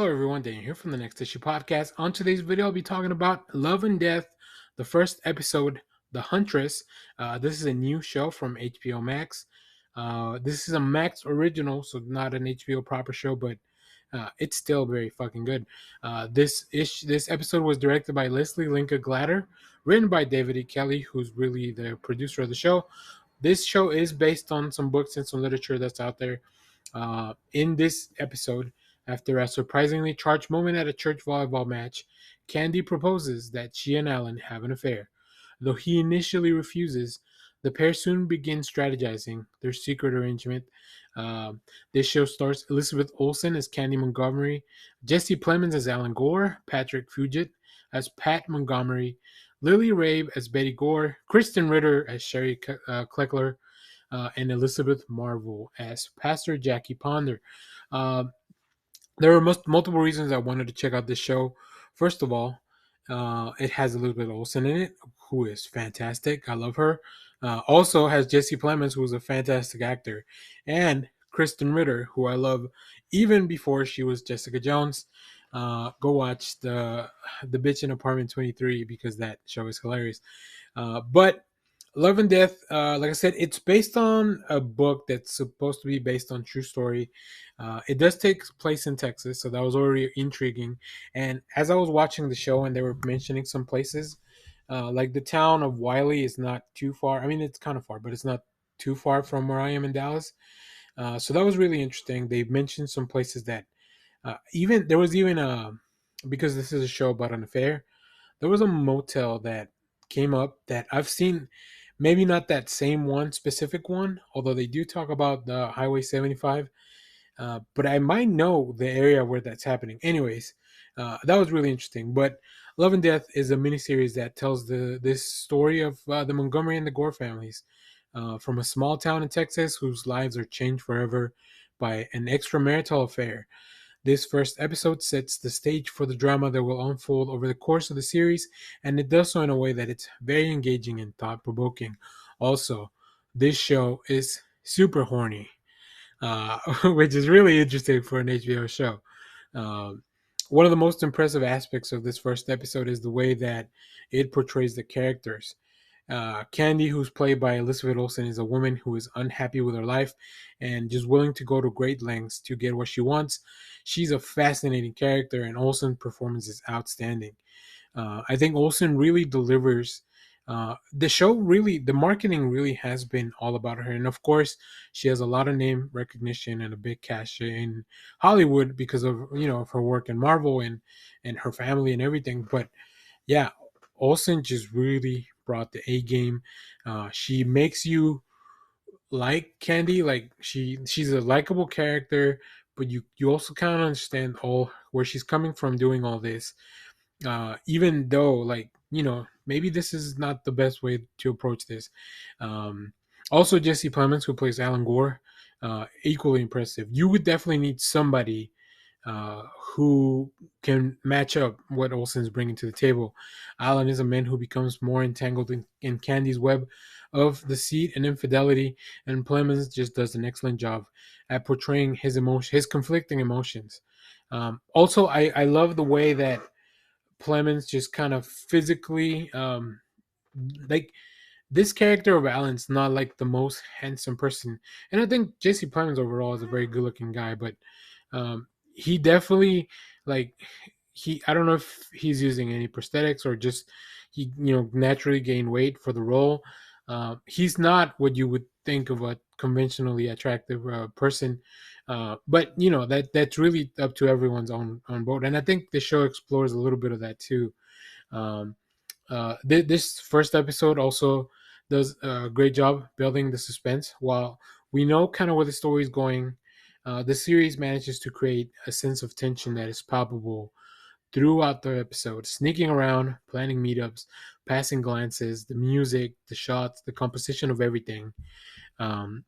Hello, everyone. Daniel here from the Next Issue Podcast. On today's video, I'll be talking about Love and Death, the first episode, The Huntress. This is a new show from HBO Max. This is a Max original, so not an HBO proper show, but it's still very fucking good. This episode was directed by Leslie Linka Glatter, written by David E. Kelly, who's really the producer of the show. This show is based on some books and some literature that's out there. In this episode, after a surprisingly charged moment at a church volleyball match, Candy proposes that she and Alan have an affair. Though he initially refuses, the pair soon begin strategizing their secret arrangement. Um, this show stars Elizabeth Olsen as Candy Montgomery, Jesse Plemons as Alan Gore, Patrick Fugit as Pat Montgomery, Lily Rabe as Betty Gore, Kristen Ritter as Sherry Kleckler, and Elizabeth Marvel as Pastor Jackie Ponder. Uh, there were multiple reasons I wanted to check out this show. First of all, it has Elizabeth Olsen in it, who is fantastic. I love her. Also has Jesse Plemons, who's a fantastic actor, and Kristen Ritter, who I love even before she was Jessica Jones. Go watch the bitch in Apartment 23 because that show is hilarious. But Love and Death, like I said, it's based on a book that's supposed to be based on true story. It does take place in Texas, so that was already intriguing. And as I was watching the show and they were mentioning some places, like the town of Wiley is not too far. I mean, it's kind of far, but it's not too far from where I am in Dallas. So that was really interesting. They mentioned some places that even there was even a because this is a show about an affair. There was a motel that came up that I've seen, maybe not that same one specific one, although they do talk about the Highway 75. But I might know the area where that's happening. Anyways, that was really interesting. But Love and Death is a miniseries that tells this story of the Montgomery and the Gore families from a small town in Texas whose lives are changed forever by an extramarital affair. This first episode sets the stage for the drama that will unfold over the course of the series, and it does so in a way that it's very engaging and thought provoking. Also, this show is super horny, which is really interesting for an HBO show. Um, One of the most impressive aspects of this first episode is the way that it portrays the characters. Candy, who's played by Elizabeth Olsen, is a woman who is unhappy with her life and just willing to go to great lengths to get what she wants. She's a fascinating character, and Olsen's performance is outstanding. I think Olsen really delivers. The show really, the marketing really has been all about her, and of course, she has a lot of name recognition and a big cash in Hollywood because of of her work in Marvel and her family and everything. But yeah, Olsen just really brought the A game. She makes you like Candy, like she's a likable character, but you also kind of understand all where she's coming from doing all this. Even though, like, maybe this is not the best way to approach this. Um, Also, Jesse Plemons, who plays Alan Gore, equally impressive. You would definitely need somebody who can match up what Olsen's bringing to the table. Alan is a man who becomes more entangled in Candy's web of deceit and infidelity, and Plemons just does an excellent job at portraying his conflicting emotions. Also, I love the way that Plemons just kind of physically, like this character of Alan's not like the most handsome person, and I think Jesse Plemons overall is a very good-looking guy, but he definitely like he. I don't know if he's using any prosthetics or just he naturally gained weight for the role. He's not what you would think of a conventionally attractive person, but that's really up to everyone's on board, and I think the show explores a little bit of that too. Um, this first episode also does a great job building the suspense. While we know kind of where the story is going, the series manages to create a sense of tension that is palpable throughout the episode, sneaking around, planning meetups, passing glances, the music, the shots, the composition of everything. Um,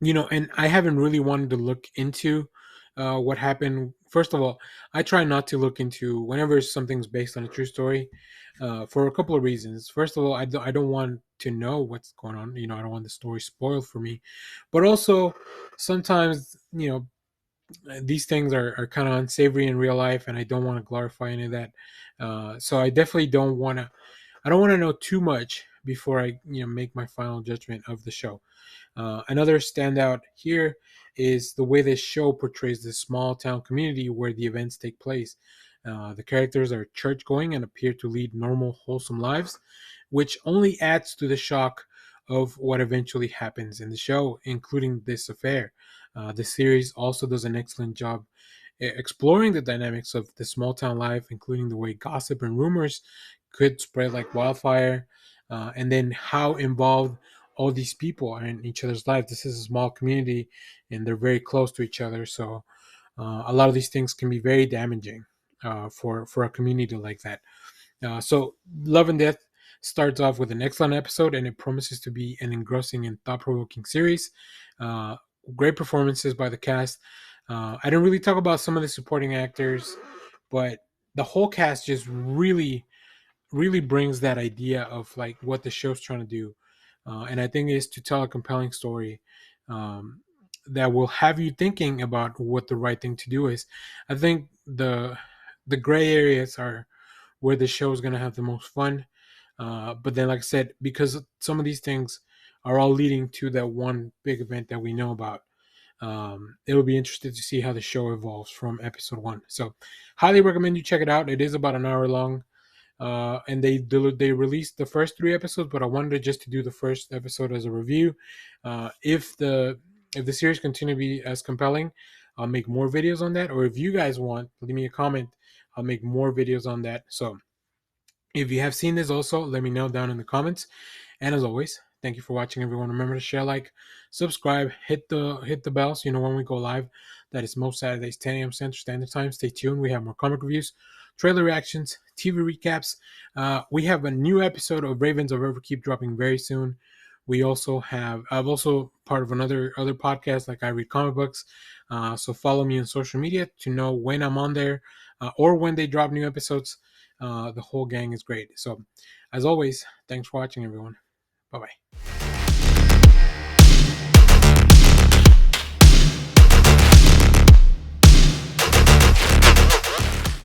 and I haven't really wanted to look into what happened. First of all, I try not to look into whenever something's based on a true story for a couple of reasons. First of all, I don't want to know what's going on. I don't want the story spoiled for me. But also, sometimes, these things are kind of unsavory in real life, and I don't want to glorify any of that. So I definitely don't want to. I don't want to know too much before I make my final judgment of the show. Another standout here is the way this show portrays the small town community where the events take place. The characters are church going and appear to lead normal, wholesome lives, which only adds to the shock of what eventually happens in the show, including this affair. The series also does an excellent job exploring the dynamics of the small town life, including the way gossip and rumors could spread like wildfire, and then how involved all these people are in each other's life. This is a small community, and they're very close to each other. So a lot of these things can be very damaging for a community like that. So Love and Death starts off with an excellent episode, and it promises to be an engrossing and thought-provoking series. Uh, Great performances by the cast. I didn't really talk about some of the supporting actors, but the whole cast just really brings that idea of like what the show's trying to do, and I think is to tell a compelling story um, that will have you thinking about what the right thing to do is. I think the gray areas are where the show is going to have the most fun, but then, like I said, because some of these things are all leading to that one big event that we know about, it will be interesting to see how the show evolves from episode one. So, highly recommend you check it out. It is about an hour long, and they released the first three episodes, but I wanted just to do the first episode as a review. If the series continue to be as compelling, I'll make more videos on that. Or if you guys want, leave me a comment. I'll make more videos on that. So if you have seen this also, let me know down in the comments. And as always, thank you for watching, everyone. Remember to share, like, subscribe, hit the bell so you know when we go live. That is most Saturdays, 10 a.m. Central Standard Time. Stay tuned. We have more comic reviews, trailer reactions, TV recaps. We have a new episode of Ravens of Everkeep dropping very soon. I've also part of other podcast, like I read comic books. So follow me on social media to know when I'm on there, or when they drop new episodes. The whole gang is great. So, as always, thanks for watching, everyone. Bye bye.